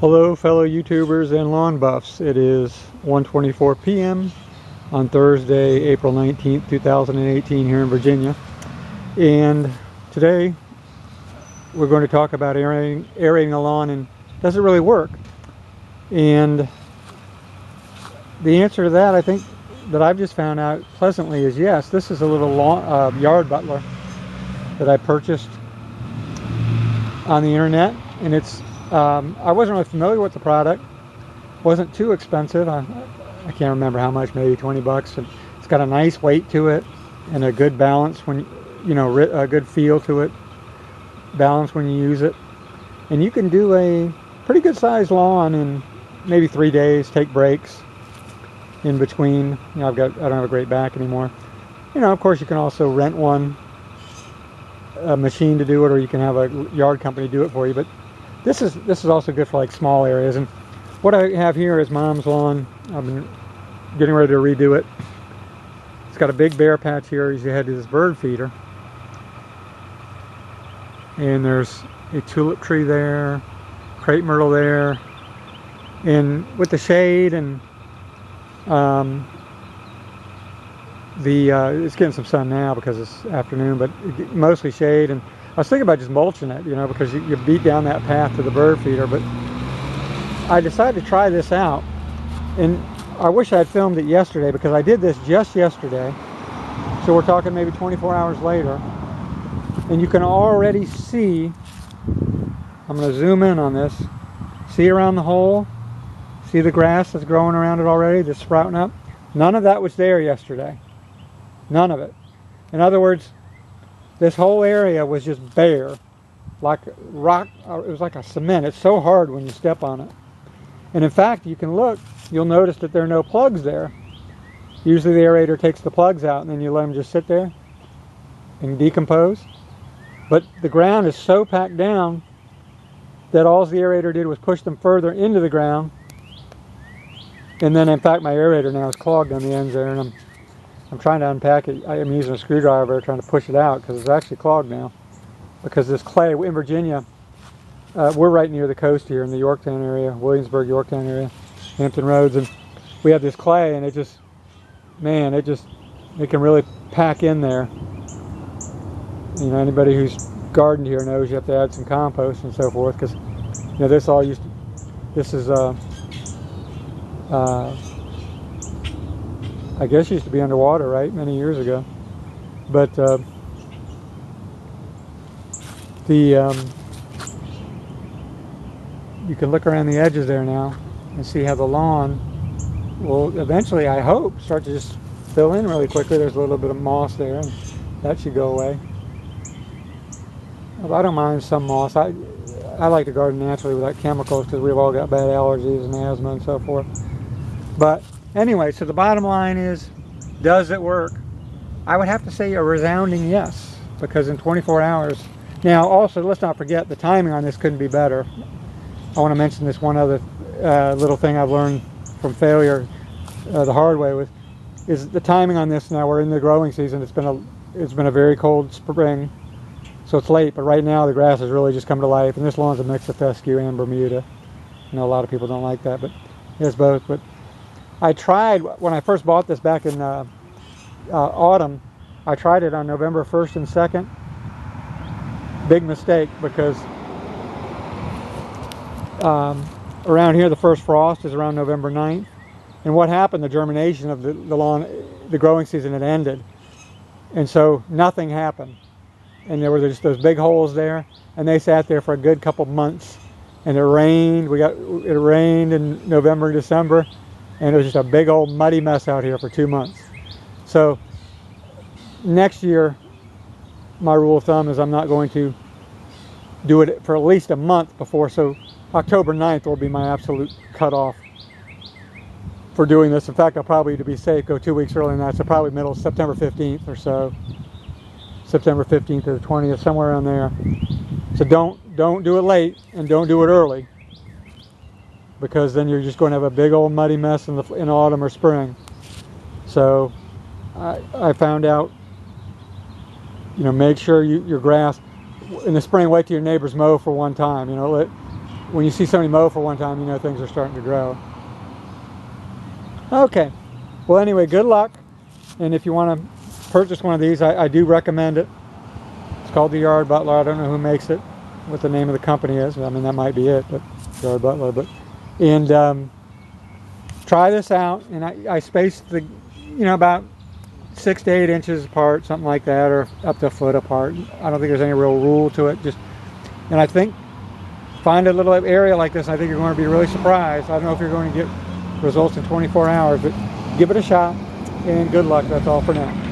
Hello fellow YouTubers and lawn buffs. It is 1:24 p.m. on Thursday, April 19th, 2018 here in Virginia. And today we're going to talk about aerating a lawn and does it really work? And the answer to that, I think, that I've just found out pleasantly is yes. This is a little Yard Butler that I purchased on the internet, and it's I wasn't really familiar with the product. Wasn't too expensive. I can't remember how much, maybe 20 bucks. And it's got a nice weight to it and a good balance when a good feel to it, balance when you use it. And you can do a pretty good sized lawn in maybe 3 days. Take breaks in between. I don't have a great back anymore. Of course you can also rent a machine to do it, or you can have a yard company do it for you. But this is also good for like small areas. And what I have here is Mom's lawn. I've been getting ready to redo it. It's got a big bare patch here as you head to this bird feeder. And there's a tulip tree there, crepe myrtle there. And with the shade and it's getting some sun now because it's afternoon, but mostly shade. And I was thinking about just mulching it, because you beat down that path to the bird feeder. But I decided to try this out, and I wish I had filmed it yesterday because I did this just yesterday. So we're talking maybe 24 hours later, and you can already see, I'm going to zoom in on this, see around the hole, see the grass that's growing around it already, that's sprouting up. None of that was there yesterday. None of it. In other words, this whole area was just bare, like rock. It was like a cement. It's so hard when you step on it. And in fact, you can look, you'll notice that there are no plugs there. Usually the aerator takes the plugs out and then you let them just sit there and decompose. But the ground is so packed down that all the aerator did was push them further into the ground. And then in fact my aerator now is clogged on the ends there, and I'm trying to unpack it. I am using a screwdriver trying to push it out because it's actually clogged now. Because this clay in Virginia, we're right near the coast here in the Yorktown area, Williamsburg, Yorktown area, Hampton Roads, and we have this clay, and it can really pack in there. Anybody who's gardened here knows you have to add some compost and so forth, because this is I guess used to be underwater, right, many years ago. But you can look around the edges there now and see how the lawn will eventually, I hope, start to just fill in really quickly. There's a little bit of moss there, and that should go away. I don't mind some moss. I like to garden naturally without chemicals because we've all got bad allergies and asthma and so forth. But anyway, so the bottom line is, does it work? I would have to say a resounding yes, because in 24 hours. Now also, let's not forget, the timing on this couldn't be better. I want to mention this one other little thing I've learned from failure the hard way is the timing on this. Now we're in the growing season. It's been a very cold spring, so it's late, but right now the grass is really just come to life, and this lawn's a mix of fescue and Bermuda. I know a lot of people don't like that, but it's both. But I tried, when I first bought this back in autumn, I tried it on November 1st and 2nd. Big mistake, because around here the first frost is around November 9th. And what happened, the germination of the lawn, the growing season had ended. And so nothing happened. And there were just those big holes there, and they sat there for a good couple months. And it rained. It rained in November and December. And it was just a big old muddy mess out here for 2 months. So next year, my rule of thumb is I'm not going to do it for at least a month before. So October 9th will be my absolute cutoff for doing this. In fact, I'll probably, to be safe, go 2 weeks earlier than that. So probably middle of September 15th or so. September 15th or the 20th, somewhere around there. So don't do it late, and don't do it early, because then you're just going to have a big old muddy mess in autumn or spring. So I found out, make sure your grass in the spring, wait till your neighbors mow for one time. when you see somebody mow for one time, you know things are starting to grow. Okay, well anyway, good luck. And if you want to purchase one of these, I do recommend it. It's called the Yard Butler. I don't know who makes it, what the name of the company is. I mean, that might be it, but Yard Butler. And try this out. And I spaced the, about 6 to 8 inches apart, something like that, or up to a foot apart. I don't think there's any real rule to it. And I think find a little area like this. I think you're going to be really surprised. I don't know if you're going to get results in 24 hours, but give it a shot. And good luck. That's all for now.